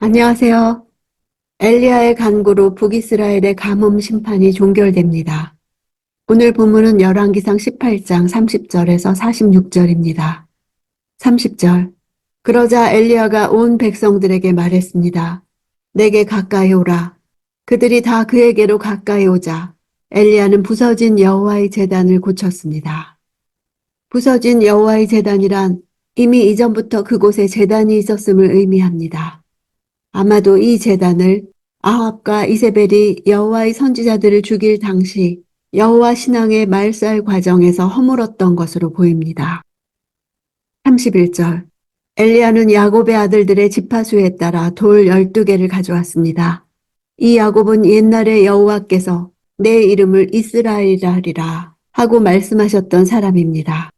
안녕하세요. 엘리야의 간구로 북이스라엘의 가뭄 심판이 종결됩니다. 오늘 본문은 열왕기상 18장 30절에서 46절입니다. 30절. 그러자 엘리야가 온 백성들에게 말했습니다. 내게 가까이 오라. 그들이 다 그에게로 가까이 오자 엘리야는 부서진 여호와의 제단을 고쳤습니다. 부서진 여호와의 제단이란 이미 이전부터 그곳에 제단이 있었음을 의미합니다. 아마도 이 제단을 아합과 이세벨이 여호와의 선지자들을 죽일 당시 여호와 신앙의 말살 과정에서 허물었던 것으로 보입니다. 31절. 엘리야는 야곱의 아들들의 지파수에 따라 돌 12개를 가져왔습니다. 이 야곱은 옛날에 여호와께서 내 이름을 이스라엘이라 하고 말씀하셨던 사람입니다.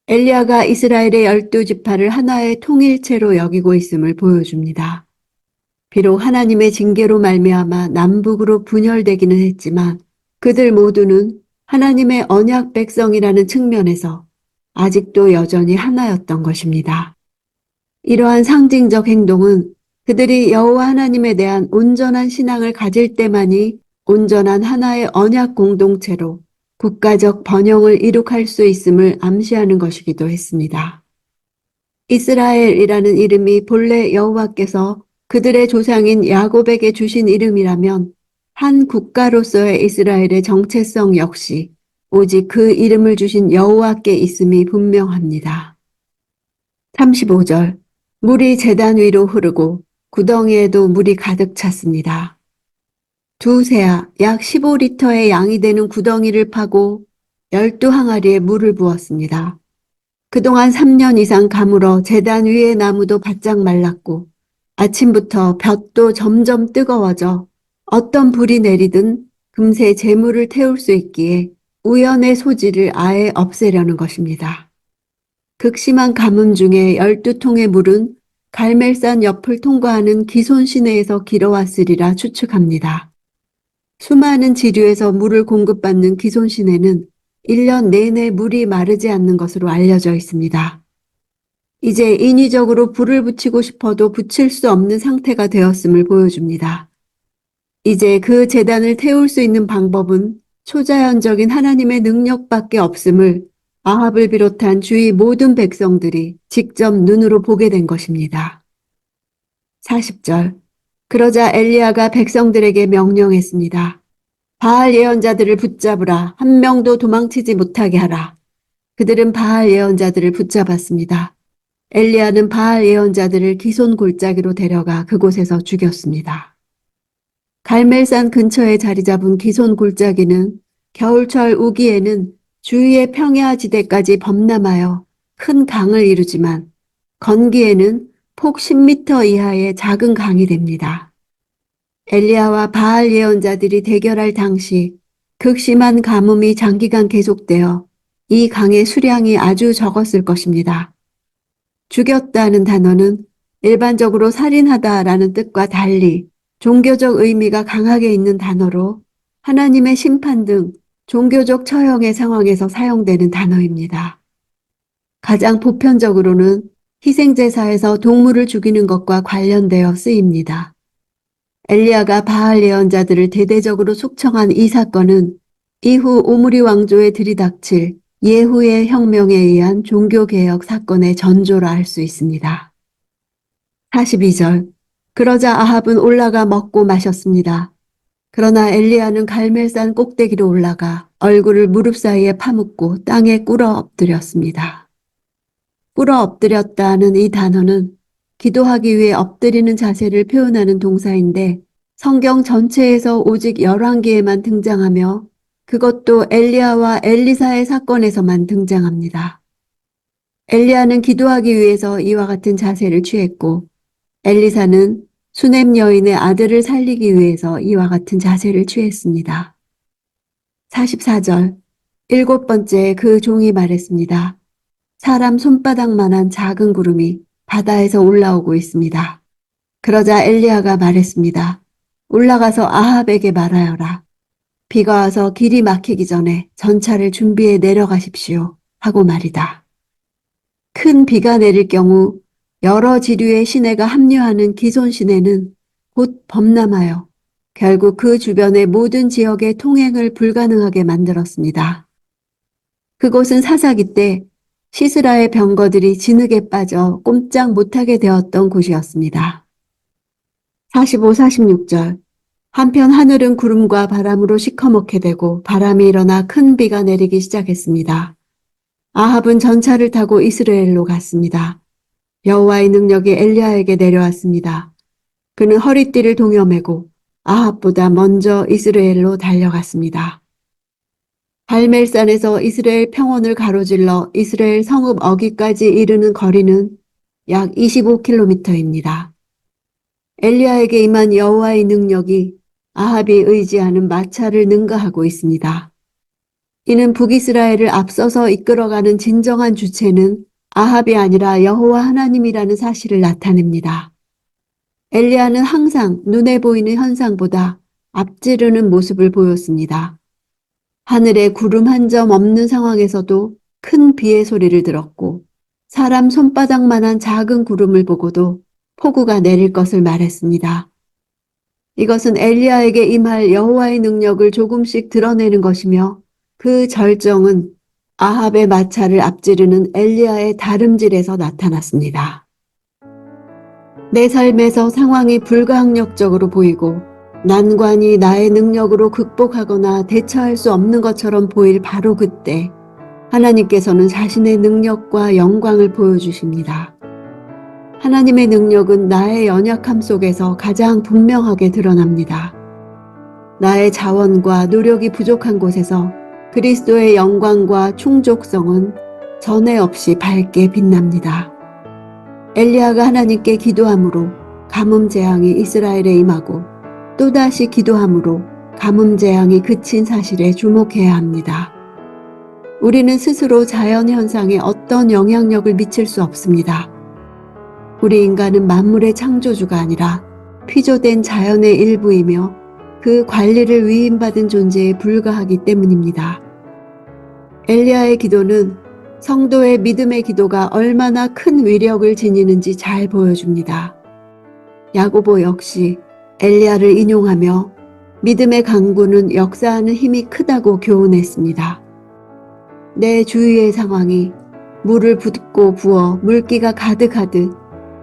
엘리야가 이스라엘의 12지파를 하나의 통일체로 여기고 있음을 보여줍니다. 비록 하나님의 징계로 말미암아 남북으로 분열되기는 했지만 그들 모두는 하나님의 언약 백성이라는 측면에서 아직도 여전히 하나였던 것입니다. 이러한 상징적 행동은 그들이 여호와 하나님에 대한 온전한 신앙을 가질 때만이 온전한 하나의 언약 공동체로 국가적 번영을 이룩할 수 있음을 암시하는 것이기도 했습니다. 이스라엘이라는 이름이 본래 여호와께서 그들의 조상인 야곱에게 주신 이름이라면 한 국가로서의 이스라엘의 정체성 역시 오직 그 이름을 주신 여호와께 있음이 분명합니다. 35절. 물이 제단 위로 흐르고 구덩이에도 물이 가득 찼습니다. 두 세아 약 15리터의 양이 되는 구덩이를 파고 12항아리에 물을 부었습니다. 그동안 3년 이상 가물어 제단 위의 나무도 바짝 말랐고 아침부터 볕도 점점 뜨거워져 어떤 불이 내리든 금세 재물을 태울 수 있기에 우연의 소지를 아예 없애려는 것입니다. 극심한 가뭄 중에 12통의 물은 갈멜산 옆을 통과하는 기손 시내에서 길어왔으리라 추측합니다. 수많은 지류에서 물을 공급받는 기손 시내는 1년 내내 물이 마르지 않는 것으로 알려져 있습니다. 이제 인위적으로 불을 붙이고 싶어도 붙일 수 없는 상태가 되었음을 보여줍니다. 이제 그 제단을 태울 수 있는 방법은 초자연적인 하나님의 능력밖에 없음을 아합을 비롯한 주위 모든 백성들이 직접 눈으로 보게 된 것입니다. 40절. 그러자 엘리야가 백성들에게 명령했습니다. 바알 예언자들을 붙잡으라. 한 명도 도망치지 못하게 하라. 그들은 바알 예언자들을 붙잡았습니다. 엘리야는 바알 예언자들을 기손 골짜기로 데려가 그곳에서 죽였습니다. 갈멜산 근처에 자리 잡은 기손 골짜기는 겨울철 우기에는 주위의 평야 지대까지 범람하여 큰 강을 이루지만 건기에는 폭 10m 이하의 작은 강이 됩니다. 엘리야와 바알 예언자들이 대결할 당시 극심한 가뭄이 장기간 계속되어 이 강의 수량이 아주 적었을 것입니다. 죽였다는 단어는 일반적으로 살인하다라는 뜻과 달리 종교적 의미가 강하게 있는 단어로 하나님의 심판 등 종교적 처형의 상황에서 사용되는 단어입니다. 가장 보편적으로는 희생제사에서 동물을 죽이는 것과 관련되어 쓰입니다. 엘리야가 바알 예언자들을 대대적으로 숙청한 이 사건은 이후 오므리 왕조에 들이닥칠 예후의 혁명에 의한 종교개혁 사건의 전조라 할 수 있습니다. 42절. 그러자 아합은 올라가 먹고 마셨습니다. 그러나 엘리야는 갈멜산 꼭대기로 올라가 얼굴을 무릎 사이에 파묻고 땅에 꿇어 엎드렸습니다. 꿇어 엎드렸다는 이 단어는 기도하기 위해 엎드리는 자세를 표현하는 동사인데 성경 전체에서 오직 열왕기에만 등장하며 그것도 엘리야와 엘리사의 사건에서만 등장합니다. 엘리야는 기도하기 위해서 이와 같은 자세를 취했고 엘리사는 수넴 여인의 아들을 살리기 위해서 이와 같은 자세를 취했습니다. 44절. 일곱 번째 그 종이 말했습니다. 사람 손바닥만한 작은 구름이 바다에서 올라오고 있습니다. 그러자 엘리야가 말했습니다. 올라가서 아합에게 말하여라. 비가 와서 길이 막히기 전에 전차를 준비해 내려가십시오. 하고 말이다. 큰 비가 내릴 경우 여러 지류의 시내가 합류하는 기손 시내는 곧 범람하여 결국 그 주변의 모든 지역의 통행을 불가능하게 만들었습니다. 그곳은 사사기 때 시스라의 병거들이 진흙에 빠져 꼼짝 못하게 되었던 곳이었습니다. 45, 46절. 한편 하늘은 구름과 바람으로 시커멓게 되고 바람이 일어나 큰 비가 내리기 시작했습니다. 아합은 전차를 타고 이스라엘로 갔습니다. 여호와의 능력이 엘리야에게 내려왔습니다. 그는 허리띠를 동여매고 아합보다 먼저 이스라엘로 달려갔습니다. 발멜산에서 이스라엘 평원을 가로질러 이스라엘 성읍 어기까지 이르는 거리는 약 25km입니다. 엘리야에게 임한 여호와의 능력이 아합이 의지하는 마차를 능가하고 있습니다. 이는 북이스라엘을 앞서서 이끌어가는 진정한 주체는 아합이 아니라 여호와 하나님이라는 사실을 나타냅니다. 엘리야는 항상 눈에 보이는 현상보다 앞지르는 모습을 보였습니다. 하늘에 구름 한 점 없는 상황에서도 큰 비의 소리를 들었고 사람 손바닥만한 작은 구름을 보고도 폭우가 내릴 것을 말했습니다. 이것은 엘리야에게 임할 여호와의 능력을 조금씩 드러내는 것이며 그 절정은 아합의 마차를 앞지르는 엘리야의 다름질에서 나타났습니다. 내 삶에서 상황이 불가항력적으로 보이고 난관이 나의 능력으로 극복하거나 대처할 수 없는 것처럼 보일 바로 그때 하나님께서는 자신의 능력과 영광을 보여주십니다. 하나님의 능력은 나의 연약함 속에서 가장 분명하게 드러납니다. 나의 자원과 노력이 부족한 곳에서 그리스도의 영광과 충족성은 전에 없이 밝게 빛납니다. 엘리야가 하나님께 기도함으로 가뭄 재앙이 이스라엘에 임하고 또다시 기도함으로 가뭄 재앙이 그친 사실에 주목해야 합니다. 우리는 스스로 자연 현상에 어떤 영향력을 미칠 수 없습니다. 우리 인간은 만물의 창조주가 아니라 피조된 자연의 일부이며 그 관리를 위임받은 존재에 불과하기 때문입니다. 엘리야의 기도는 성도의 믿음의 기도가 얼마나 큰 위력을 지니는지 잘 보여줍니다. 야고보 역시 엘리야를 인용하며 믿음의 강구는 역사하는 힘이 크다고 교훈했습니다. 내 주위의 상황이 물을 붓고 부어 물기가 가득하듯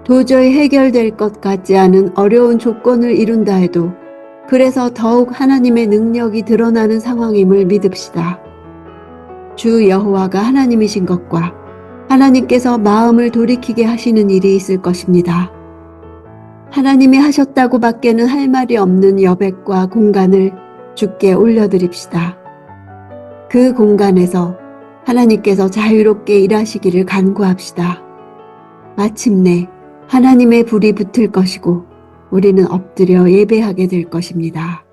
도저히 해결될 것 같지 않은 어려운 조건을 이룬다 해도 그래서 더욱 하나님의 능력이 드러나는 상황임을 믿읍시다. 주 여호와가 하나님이신 것과 하나님께서 마음을 돌이키게 하시는 일이 있을 것입니다. 하나님이 하셨다고 밖에는 할 말이 없는 여백과 공간을 주께 올려드립시다. 그 공간에서 하나님께서 자유롭게 일하시기를 간구합시다. 마침내 하나님의 불이 붙을 것이고 우리는 엎드려 예배하게 될 것입니다.